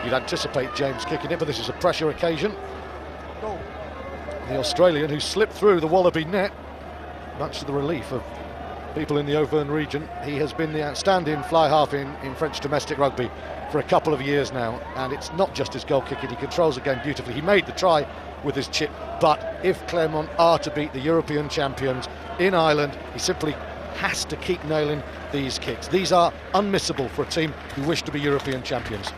you'd anticipate James kicking it, but this is a pressure occasion. The Australian, who slipped through the Wallaby net, much to the relief of people in the Auvergne region. He has been the outstanding fly half in French domestic rugby for a couple of years now, and it's not just his goal kicking, he controls the game beautifully. He made the try with his chip, but if Clermont are to beat the European champions in Ireland, he simply has to keep nailing these kicks. These are unmissable for a team who wish to be European champions.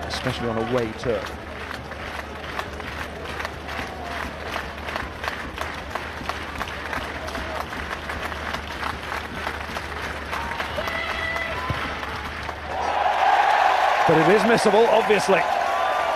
Especially on away turf. But it is missable, obviously,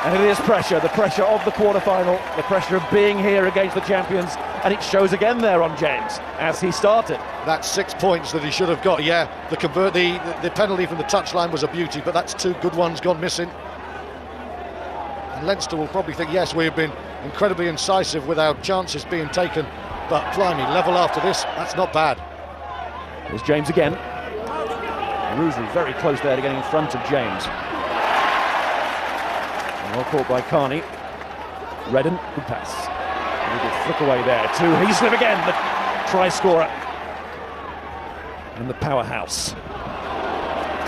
and it is pressure, the pressure of the quarter-final, the pressure of being here against the champions, and it shows again there on James, as he started. That's 6 points that he should have got, yeah. The penalty from the touchline was a beauty, but that's 2 good ones gone missing. And Leinster will probably think, yes, we have been incredibly incisive with our chances being taken, but blimey, level after this, that's not bad. Here's James again. Rougerie very close there to getting in front of James. Well caught by Carney. Redden, good pass. A little flick away there to Heaslip again, the try scorer. And the powerhouse.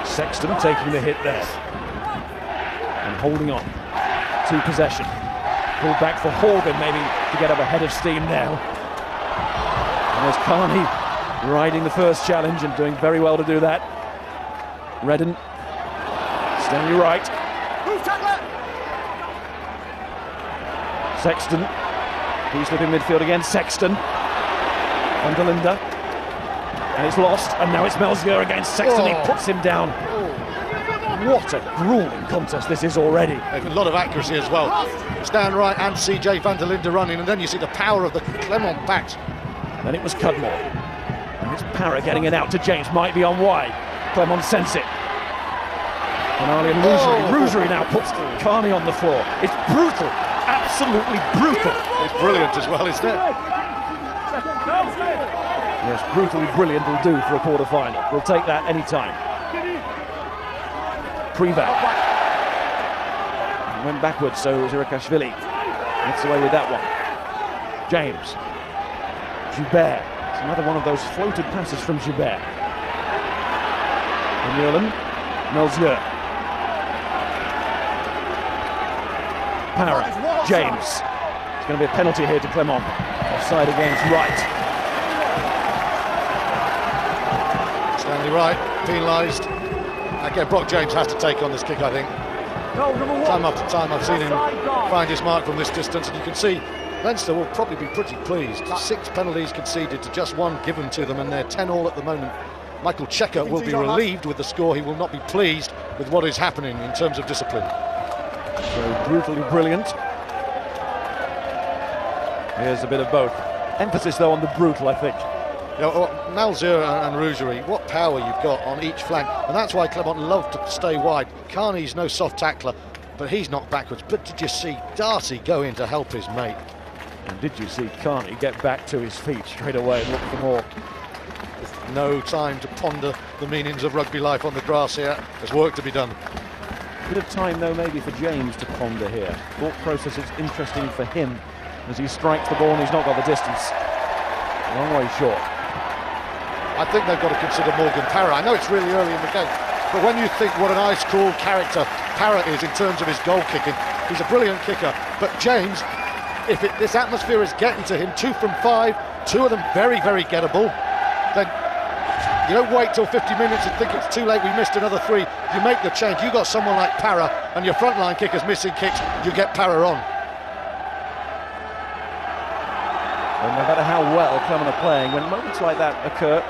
Sexton taking the hit there. And holding on to possession. Pulled back for Horgan maybe to get up ahead of steam now. And there's Carney riding the first challenge and doing very well to do that. Redden, Stanley right. Sexton, Heaslip in midfield again, Sexton, van der Linde, and it's lost, and now it's Melzier against Sexton, He puts him down. What a grueling contest this is already. A lot of accuracy as well. Stan Wright and CJ van der Linde running, and then you see the power of the Clermont backs. Then it was Cudmore, and it's Parra getting it out to James, might be on wide. Clermont sense it. Finale and Rougerie now puts Carney on the floor. It's brutal, absolutely brutal. It's brilliant as well, isn't it? Yes, brutally brilliant will do for a quarter-final. We'll take that any time. Privat. Went backwards, so Zirakashvili gets away with that one. James. Joubert. It's another one of those floated passes from Joubert. Vermeulen. Melzier. Parra. James. It's going to be a penalty here to Clermont. Offside against Wright. Stanley Wright penalised. Again, Brock James has to take on this kick, I think. Time after time I've seen him find his mark from this distance, and you can see Leinster will probably be pretty pleased. 6 penalties conceded to just 1 given to them, and they're 10-all at the moment. Michael Checker will be relieved with the score. He will not be pleased with what is happening in terms of discipline. So brutally brilliant. Here's a bit of both. Emphasis though on the brutal, I think. You know, Melzier and Rougerie, what power you've got on each flank, and that's why Clermont love to stay wide. Carney's no soft tackler, but he's knocked backwards. But did you see Darcy go in to help his mate? And did you see Carney get back to his feet straight away and look for more? No time to ponder the meanings of rugby life on the grass here. There's work to be done. Bit of time though maybe for James to ponder here. Thought process is interesting for him as he strikes the ball and he's not got the distance. Long way short. I think they've got to consider Morgan Parra. I know it's really early in the game, but when you think what an ice-cool character Parra is in terms of his goal kicking, he's a brilliant kicker. But James, if this atmosphere is getting to him, 2 from 5, 2 of them very, very gettable, then you don't wait till 50 minutes and think it's too late, we missed another 3. You make the change. You got someone like Parra and your frontline kickers missing kicks, you get Parra on. And no matter how well Clermont are playing, when moments like that occur,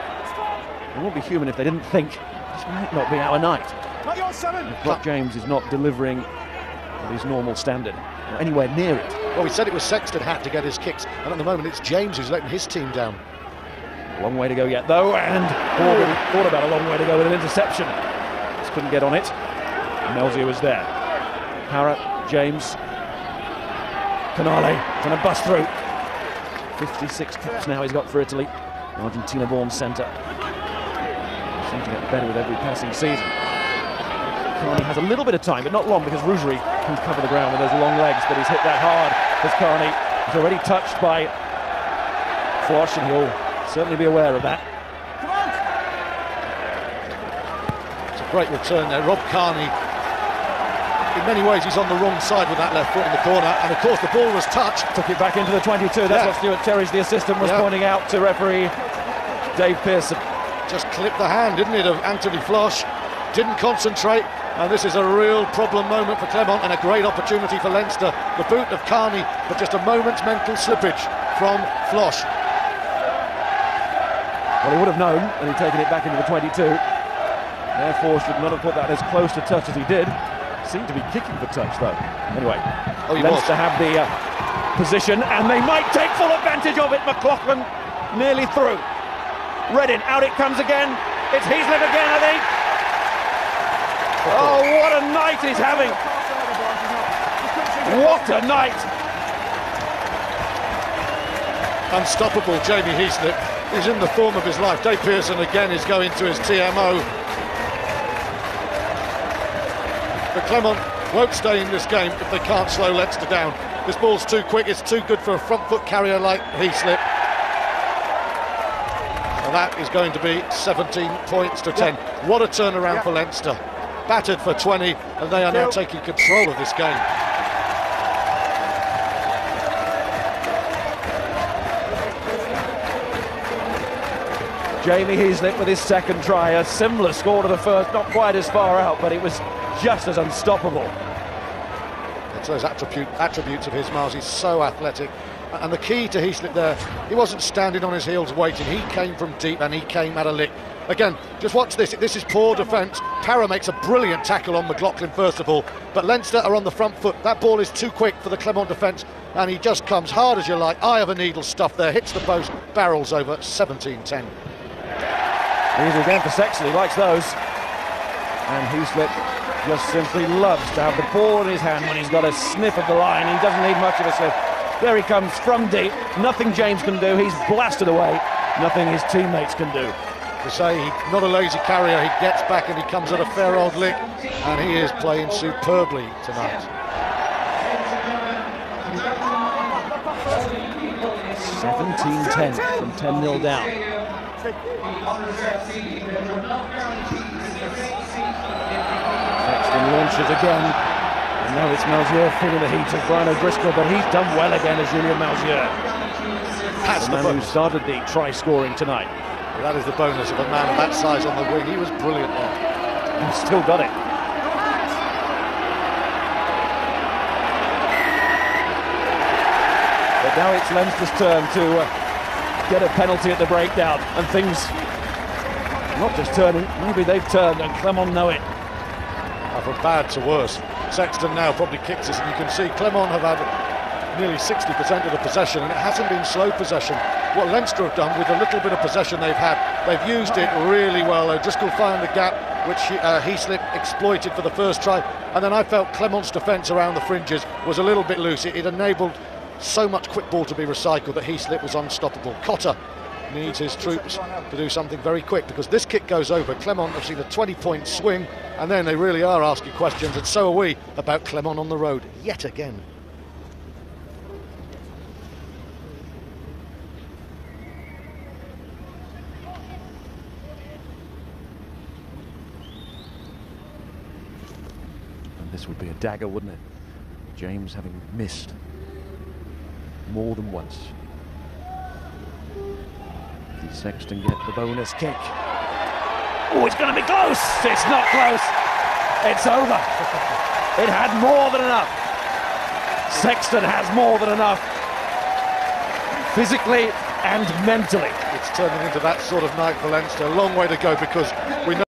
it won't be human if they didn't think this might not be our night. If Brock James is not delivering at his normal standard, or anywhere near it. Well, we said it was Sexton had to get his kicks, and at the moment it's James who's letting his team down. A long way to go yet, though, and Horgan thought about a long way to go with an interception. Just couldn't get on it. Melzier was there. Parra, James, Canale, trying to bust through. 56 caps now he's got for Italy. Argentina-born centre. Seems to get better with every passing season. Carney has a little bit of time, but not long, because Rougerie can cover the ground with those long legs, but he's hit that hard because Carney is already touched by Flosh, and he'll certainly be aware of that. It's a great return there. Rob Carney, in many ways, he's on the wrong side with that left foot in the corner, and of course the ball was touched. Took it back into the 22. That's what Stuart Terry's, the assistant, was pointing out to referee Dave Pearson. Just clipped the hand, didn't it, of Anthony Flosh. Didn't concentrate, and this is a real problem moment for Clermont and a great opportunity for Leinster. The boot of Carney, but just a moment's mental slippage from Flosh. Well, he would have known, and he'd taken it back into the 22. Therefore, should not have put that as close to touch as he did. Seemed to be kicking for touch, though. Anyway, Leinster have the position, and they might take full advantage of it. McLaughlin nearly through. Reddin, out it comes again. It's Heaslip again, I think. Oh, what a night he's having! What a night! Unstoppable, Jamie Heaslip. He's in the form of his life. Dave Pearson again is going to his TMO. But Clermont won't stay in this game if they can't slow Leinster down. This ball's too quick, it's too good for a front foot carrier like Heaslip. And that is going to be 17 points to 10. What a turnaround for Leinster. Battered for 20, and they are now taking control of this game. Jamie Heaslip with his second try, a similar score to the first, not quite as far out, but it was just as unstoppable. It's those attributes of his, Miles. He's so athletic. And the key to Heaslip there, he wasn't standing on his heels waiting. He came from deep and he came at a lick. Again, just watch this. This is poor defence. Para makes a brilliant tackle on McLaughlin first of all, but Leinster are on the front foot. That ball is too quick for the Clermont defence, and he just comes hard as you like. Eye of a needle stuff there, hits the post, barrels over. 17-10. Easy again for Sexton, he likes those. And Heaslip just simply loves to have the ball in his hand when he's got a sniff of the line. He doesn't need much of a sniff. There he comes from deep. Nothing James can do. He's blasted away. Nothing his teammates can do. To say he's not a lazy carrier, he gets back and he comes at a fair old lick, and he is playing superbly tonight. 17-10 from 10-0 down. Sexton launches again, and now it's Malzieu feeling the heat of Brian O'Driscoll, but he's done well again as Julien Malzieu. That's the man who started the try-scoring tonight. That is the bonus of a man of that size on the wing. He was brilliant there. He's still got it. But now it's Leinster's turn to get a penalty at the breakdown, and things not just turning, maybe they've turned, and Clermont know it. From bad to worse. Sexton now probably kicks us, and you can see Clermont have had nearly 60% of the possession, and it hasn't been slow possession. What Leinster have done with the little bit of possession they've had, they've used it really well. O'Driscoll found the gap, which Heaslip exploited for the first try, and then I felt Clermont's defence around the fringes was a little bit loose. It enabled so much quick ball to be recycled that Heaslip was unstoppable. Cotter needs his troops to do something very quick, because this kick goes over. Clermont have seen a 20-point swing, and then they really are asking questions, and so are we about Clermont on the road yet again. This would be a dagger, wouldn't it? James having missed more than once. Did Sexton get the bonus kick? Oh, it's going to be close! It's not close! It's over! It had more than enough! Sexton has more than enough, physically and mentally. It's turning into that sort of night for Leinster. A long way to go, because we know